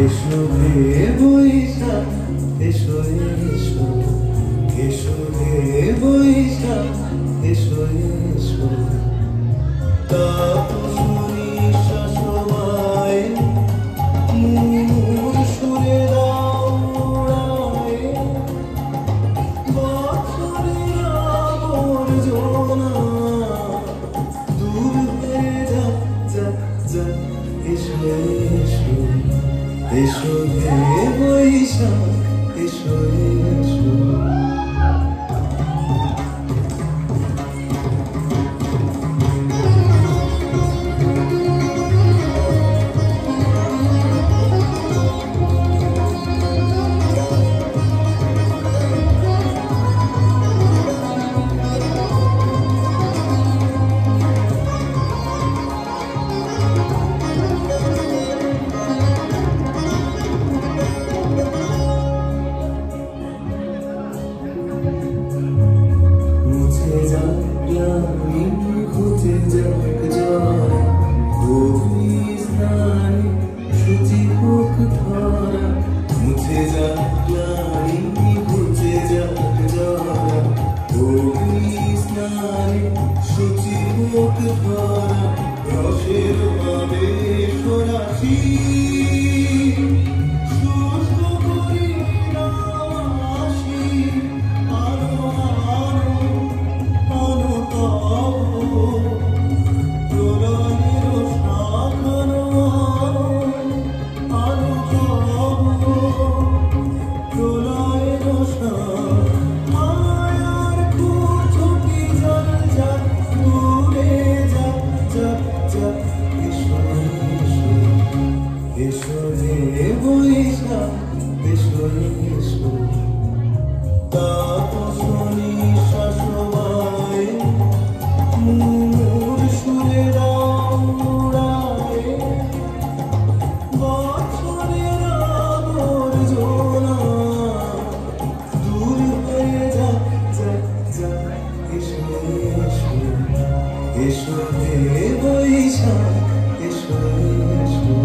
এসো হে বৈশাখ এসো এসো, এসো হে বৈশাখ এসো এসো। তাপসী শাসমায় মূর সুরে দাও উড়ায়, বছরের আবর্জনা দূর হয়ে যাক যাক যাক। এসো এসো, এসো হে বৈশাখ এসো এসো। ঘুচে যাক জরা, অগ্নিস্নানে শুচি হোক ধরা। মুছে যাক গ্লানি, ঘুচে যাক জরা, অগ্নিস্নানে শুচি হোক ধরা। রসের আবেশ রাশি শুষ্ক করি রাশি, আলো আলো আলো তব প্রলয়ের শাখানো আলো তব প্রলয়ের শাখ। মায়ার কুচকি জল যাক দূরে যাক যাক যাক। এসো এসো, এসো হে বৈশাখ এসো এসো। তাপসী শাসমায় মূর সুরে দাও উড়ায়, বছরের আবর্জনা দূর হয়ে যাক যাক যাক। এসো এসো, এসো হে বৈশাখ এসো এসো।